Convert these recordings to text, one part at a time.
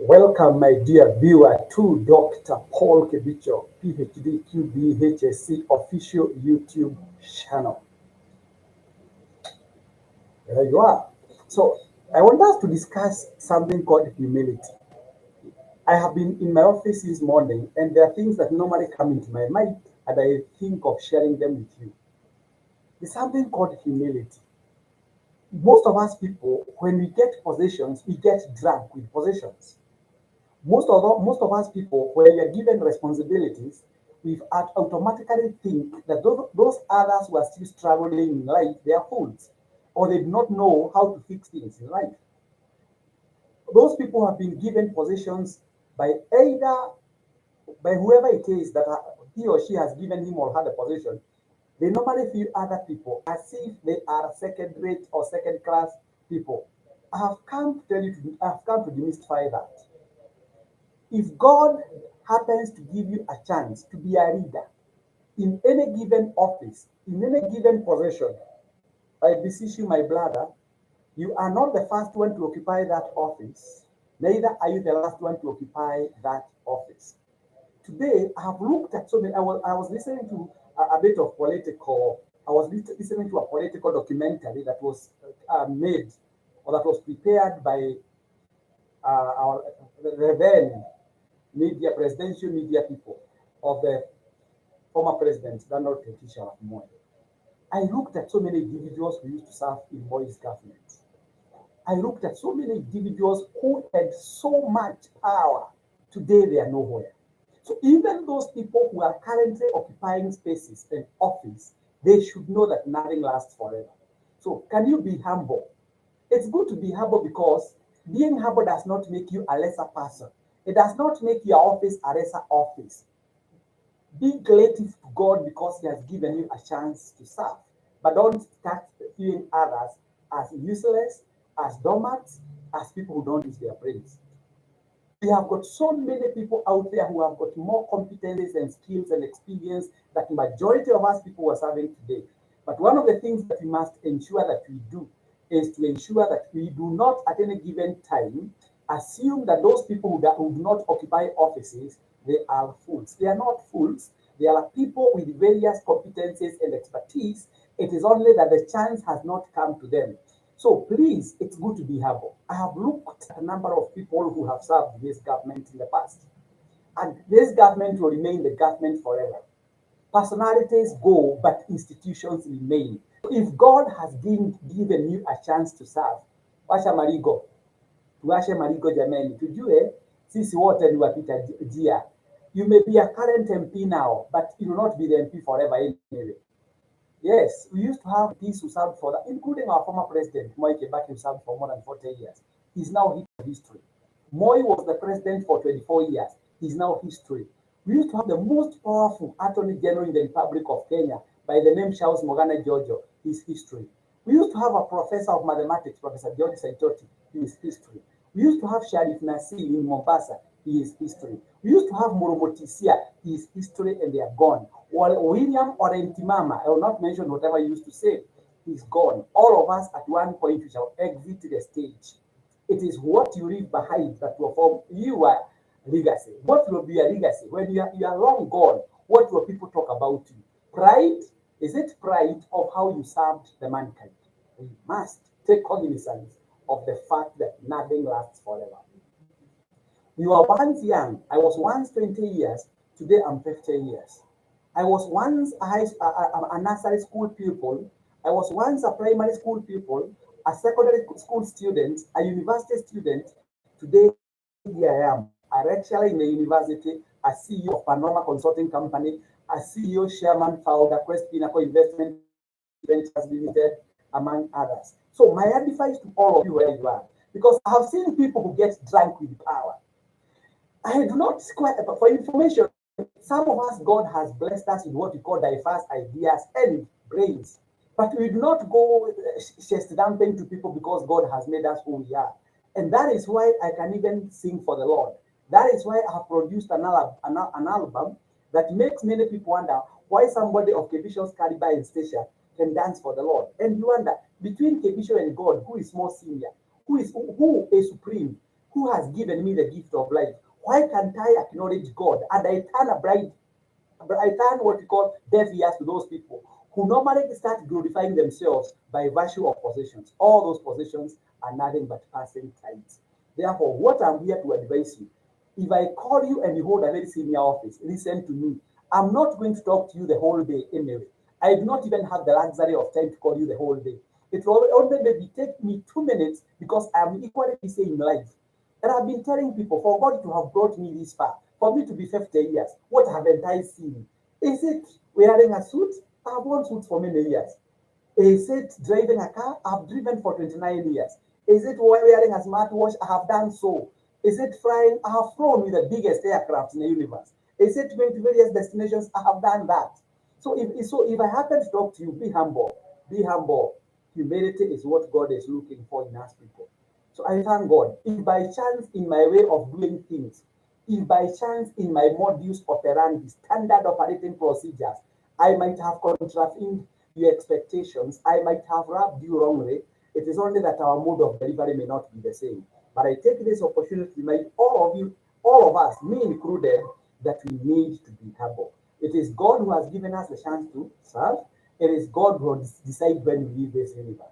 Welcome, my dear viewer, to Dr. Paul Kebicho, PhD, QB, HSC official YouTube channel. There you are. So, I want us to discuss something called humility. I have been in my office this morning, and there are things that normally come into my mind, and I think of sharing them with you. There's something called humility. Most of us people, when we get possessions, we get drunk with possessions. Most of us people, when we are given responsibilities, we automatically think that those others who are still struggling in life, they are fools, or they do not know how to fix things in life. Those people have been given positions by either by whoever it is that he or she has given him or her the position. They normally feel other people as if they are second rate or second class people. I have come to demystify that. If God happens to give you a chance to be a leader in any given office, in any given position, I beseech you, my brother, you are not the first one to occupy that office, neither are you the last one to occupy that office. Today, I have looked at so many, I was listening to a bit of political, I was listening to a political documentary that was made or that was prepared by our the then presidential media people of the former president Donald Trump Moi. I looked at so many individuals who used to serve in Moi's government. I looked at so many individuals who had so much power. Today they are nowhere. So even those people who are currently occupying spaces in office, they should know that nothing lasts forever. So can you be humble? It's good to be humble because being humble does not make you a lesser person. It does not make your office a lesser office. Be grateful to God because He has given you a chance to serve. But don't start viewing others as useless, as doormats, as people who don't use their brains. We have got so many people out there who have got more competencies and skills and experience that the majority of us people are serving today. But one of the things that we must ensure that we do is to ensure that we do not at any given time assume that those people who do not occupy offices, they are fools. They are not fools. They are people with various competencies and expertise. It is only that the chance has not come to them. So please, it's good to be humble. I have looked at a number of people who have served this government in the past, and this government will remain the government forever. Personalities go, but institutions remain. If God has given you a chance to serve, washa marigo, tuwashe marigo jameni, tujue sisi wote ni wapita njia. You may be a current MP now, but you will not be the MP forever anyway. Yes, we used to have MPs who served for that, including our former president, Moi Kibaki, who served for more than 40 years. He's now history. Moi was the president for 24 years. He's now history. We used to have the most powerful attorney general in the Republic of Kenya by the name Charles Mogana Jojo. He's history. We used to have a professor of mathematics, Professor George Saitoti. He is history. We used to have Sharif Nasir in Mombasa. He is history. We used to have Murumotisia. He is history and they are gone. While William Orentimama, I will not mention whatever he used to say, he's gone. All of us at one point we shall exit the stage. It is what you leave behind that will form your legacy. What will be your legacy? When you are long gone, what will people talk about you? Pride? Is it pride of how you served the mankind? We must take cognizance of the fact that nothing lasts forever. You are once young. I was once 20 years. Today I'm 50 years. I was once a nursery school pupil. I was once a primary school pupil, a secondary school student, a university student. Today, here I am, a lecturer in the university, a CEO of Panorama Consulting Company, a CEO, chairman, founder, Quest Pinnacle Investment Ventures Limited, among others. So my advice to all of you where you are, because I have seen people who get drunk with power. I do not quite, for information, some of us, God has blessed us with what we call diverse ideas and brains. But we do not go chest dumping to people because God has made us who we are. And that is why I can even sing for the Lord. That is why I have produced an album that makes many people wonder why somebody of Kevisho's caliber and stature can dance for the Lord. And you wonder, between Kevisho and God, who is more senior? Who is supreme? who has given me the gift of life. Why can't I acknowledge God? And I turn what we call deaf ears to those people who normally start glorifying themselves by virtue of possessions. All those possessions are nothing but passing times. Therefore, what I'm here to advise you, if I call you and you hold a very senior office, listen to me. I'm not going to talk to you the whole day anyway. I do not even have the luxury of time to call you the whole day. It will only maybe take me 2 minutes because I'm equally busy in life. And I've been telling people, for God to have brought me this far, for me to be 50 years, what haven't I seen? Is it wearing a suit? I've worn suits for many years. Is it driving a car? I've driven for 29 years. Is it wearing a smartwatch? I have done so. Is it flying? I have flown with the biggest aircraft in the universe. Is it going to various destinations? I have done that. So if I happen to talk to you, be humble. Be humble. Humility is what God is looking for in us people. So I thank God. If by chance in my way of doing things, if by chance in my modus operandi, standard operating procedures, I might have contravened your expectations, I might have rubbed you wrongly, it is only that our mode of delivery may not be the same. But I take this opportunity to remind all of you, all of us, me included, that we need to be humble. It is God who has given us the chance to serve. It is God who will decide when we leave this universe.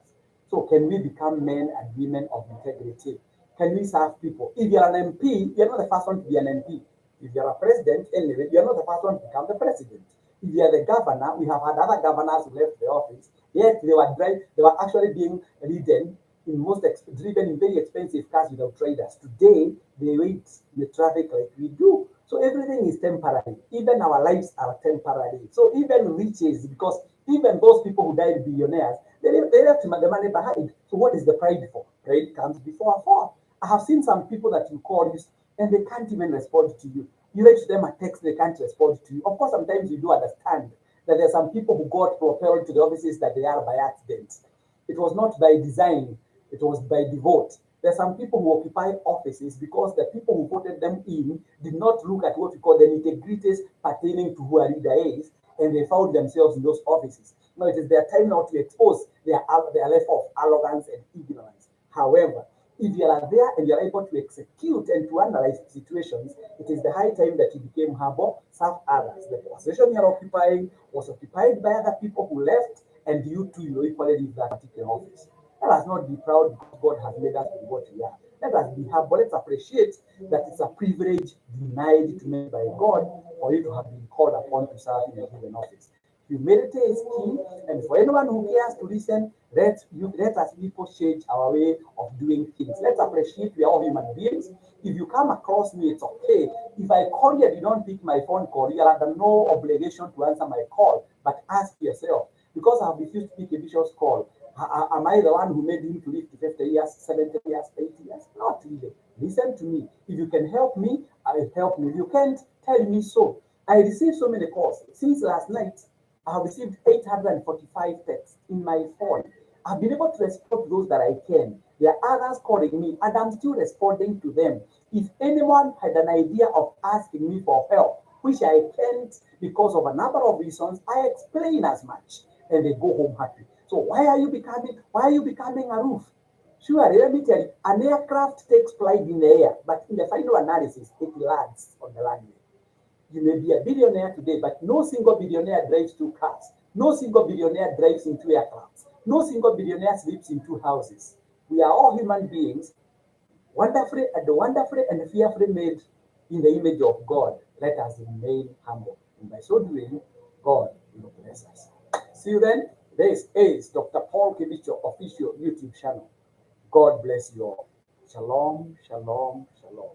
So can we become men and women of integrity? Can we serve people? If you're an MP, you're not the first one to be an MP. If you're a president, anyway, you're not the first one to become the president. If you're the governor, we have had other governors who left the office, yet they were actually being ridden driven in very expensive cars without riders. Today, they wait in the traffic like we do. So everything is temporary. Even our lives are temporary. So even riches, because even those people who died billionaires, they left the money behind. So what is the pride for? Pride comes before a fall. I have seen some people that you call you and they can't even respond to you. You write them a text, they can't respond to you. Of course, sometimes you do understand that there are some people who got propelled to the offices that they are by accident. It was not by design, it was by devote. There are some people who occupy offices because the people who voted them in did not look at what we call the integrities pertaining to who a leader is, and they found themselves in those offices. Now it is their time now to expose their level of arrogance and ignorance. However, if you are there and you are able to execute and to analyze situations, it is the high time that you became humble, serve others. The position you are occupying was occupied by other people who left, and you too, you equally leave that particular office. Let us not be proud because God has made us to be what we are. Let us be humble. Let's appreciate that it's a privilege denied to me by God for you to have been called upon to serve in a given office. Humility is key, and for anyone who cares to listen, let us people change our way of doing things. Let's appreciate we are all human beings. If you come across me, it's okay. If I call you and you don't pick my phone call, you are under no obligation to answer my call, but ask yourself, because I've refused to pick a bishop's call, am I the one who made him to live to 50 years, 70 years, 80 years? Not really. Listen to me. If you can help me, I will help you. If you can't, tell me so. I received so many calls. Since last night, I have received 845 texts in my phone. I've been able to respond to those that I can. There are others calling me, and I'm still responding to them. If anyone had an idea of asking me for help, which I can't because of a number of reasons, I explain as much, and they go home happy. So why are you becoming a roof? Sure, let me tell you, an aircraft takes flight in the air, but in the final analysis, it lands on the runway. You may be a billionaire today, but no single billionaire drives two cars. No single billionaire drives in two aircrafts. No single billionaire sleeps in two houses. We are all human beings, wonderfully and fearfully made in the image of God. Let us remain humble. And by so doing, God will bless us. See you then. This is Dr. Paul Kibicho official YouTube channel. God bless you all. Shalom, shalom, shalom.